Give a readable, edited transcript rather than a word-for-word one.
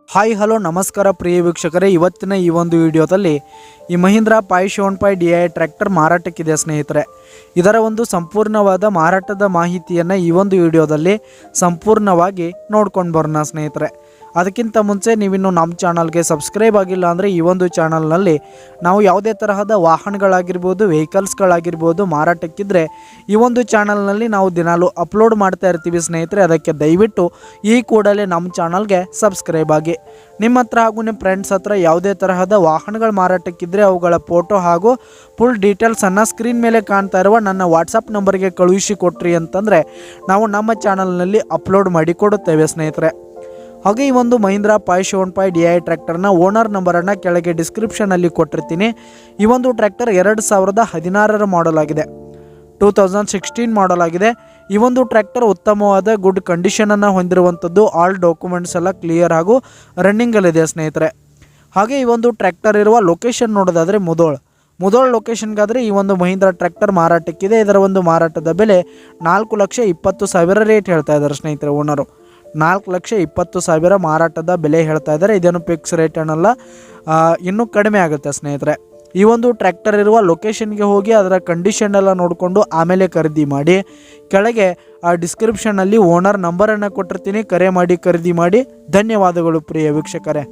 Hi hello ನಮಸ್ಕಾರ ಪ್ರಿಯ ವೀಕ್ಷಕರೇ, ಇವತ್ತಿನ ಈ ಒಂದು ವಿಡಿಯೋದಲ್ಲಿ ಈ ಮಹೀಂದ್ರಾ 575 DI ಟ್ರ್ಯಾಕ್ಟರ್ ಮಾರಾಟಕ್ಕಿದೆ ಸ್ನೇಹಿತರೆ. ಇದರ ಒಂದು ಸಂಪೂರ್ಣವಾದ ಮಾರಾಟದ ಮಾಹಿತಿಯನ್ನು ಈ ಒಂದು ವಿಡಿಯೋದಲ್ಲಿ ಸಂಪೂರ್ಣವಾಗಿ ನೋಡ್ಕೊಂಡು ಬರೋಣ ಸ್ನೇಹಿತರೆ. ಅದಕ್ಕಿಂತ ಮುಂಚೆ ನೀವಿನ್ನು ನಮ್ಮ ಚಾನಲ್ಗೆ ಸಬ್ಸ್ಕ್ರೈಬ್ ಆಗಿಲ್ಲ ಅಂದರೆ ಈ ಒಂದು ಚಾನಲ್ನಲ್ಲಿ ನಾವು ಯಾವುದೇ ತರಹದ ವಾಹನಗಳಾಗಿರ್ಬೋದು, ವೆಹಿಕಲ್ಸ್ಗಳಾಗಿರ್ಬೋದು ಮಾರಾಟಕ್ಕಿದ್ರೆ ಈ ಒಂದು ಚಾನಲ್ನಲ್ಲಿ ನಾವು ದಿನಾಲು ಅಪ್ಲೋಡ್ ಮಾಡ್ತಾ ಇರ್ತೀವಿ ಸ್ನೇಹಿತರೆ. ಅದಕ್ಕೆ ದಯವಿಟ್ಟು ಈ ಕೂಡಲೇ ನಮ್ಮ ಚಾನಲ್ಗೆ ಸಬ್ಸ್ಕ್ರೈಬ್ ಆಗಿ. ನಿಮ್ಮ ಹತ್ರ ಹಾಗೂ ನಿಮ್ಮ ಫ್ರೆಂಡ್ಸ್ ಹತ್ರ ಯಾವುದೇ ತರಹದ ವಾಹನಗಳು ಮಾರಾಟಕ್ಕಿದ್ರೆ ಅವುಗಳ ಫೋಟೋ ಹಾಗೂ ಫುಲ್ ಡೀಟೇಲ್ಸನ್ನು ಸ್ಕ್ರೀನ್ ಮೇಲೆ ಕಾಣ್ತಾ ಇರುವ ನನ್ನ ವಾಟ್ಸಪ್ ನಂಬರ್ಗೆ ಕಳುಹಿಸಿ ಕೊಟ್ರಿ ಅಂತಂದರೆ ನಾವು ನಮ್ಮ ಚಾನಲ್ನಲ್ಲಿ ಅಪ್ಲೋಡ್ ಮಾಡಿ ಕೊಡುತ್ತೇವೆ ಸ್ನೇಹಿತರೆ. ಹಾಗೆ ಈ ಒಂದು ಮಹೀಂದ್ರಾ 575 DI ಟ್ರ್ಯಾಕ್ಟರ್ನ ಓನರ್ ನಂಬರನ್ನು ಕೆಳಗೆ ಡಿಸ್ಕ್ರಿಪ್ಷನಲ್ಲಿ ಕೊಟ್ಟಿರ್ತೀನಿ. ಈ ಒಂದು ಟ್ರ್ಯಾಕ್ಟರ್ 2016 ಮಾಡಲ್ ಆಗಿದೆ, 2016 ಮಾಡಲ್ ಆಗಿದೆ. ಈ ಒಂದು ಟ್ರ್ಯಾಕ್ಟರ್ ಉತ್ತಮವಾದ ಗುಡ್ ಕಂಡೀಷನನ್ನು ಹೊಂದಿರುವಂಥದ್ದು. ಆಲ್ ಡಾಕ್ಯುಮೆಂಟ್ಸ್ ಎಲ್ಲ ಕ್ಲಿಯರ್ ಹಾಗೂ ರನ್ನಿಂಗಲ್ಲಿದೆ ಸ್ನೇಹಿತರೆ. ಹಾಗೆ ಈ ಒಂದು ಟ್ರ್ಯಾಕ್ಟರ್ ಇರುವ ಲೊಕೇಶನ್ ನೋಡೋದಾದರೆ ಮುದೋಳ್ ಲೊಕೇಶನ್ಗಾದರೆ ಈ ಒಂದು ಮಹೀಂದ್ರಾ ಟ್ರ್ಯಾಕ್ಟರ್ ಮಾರಾಟಕ್ಕಿದೆ. ಇದರ ಒಂದು ಮಾರಾಟದ ಬೆಲೆ 4,20,000 ರೇಟ್ ಹೇಳ್ತಾ ಇದ್ದಾರೆ ಸ್ನೇಹಿತರೆ. ಓನರು 4,20,000 ಮಾರಾಟದ ಬೆಲೆ ಹೇಳ್ತಾ ಇದ್ದಾರೆ. ಇದೇನು ಫಿಕ್ಸ್ ರೇಟ್ ಏನಲ್ಲ, ಇನ್ನೂ ಕಡಿಮೆ ಆಗುತ್ತೆ ಸ್ನೇಹಿತರೆ. ಈ ಒಂದು ಟ್ರ್ಯಾಕ್ಟರ್ ಇರುವ ಲೊಕೇಶನ್ಗೆ ಹೋಗಿ ಅದರ ಕಂಡೀಷನ್ ಎಲ್ಲ ನೋಡಿಕೊಂಡು ಆಮೇಲೆ ಖರೀದಿ ಮಾಡಿ. ಕೆಳಗೆ ಆ ಡಿಸ್ಕ್ರಿಪ್ಷನಲ್ಲಿ ಓನರ್ ನಂಬರನ್ನು ಕೊಟ್ಟಿರ್ತೀನಿ, ಕರೆ ಮಾಡಿ ಖರೀದಿ ಮಾಡಿ. ಧನ್ಯವಾದಗಳು ಪ್ರಿಯ ವೀಕ್ಷಕರೇ.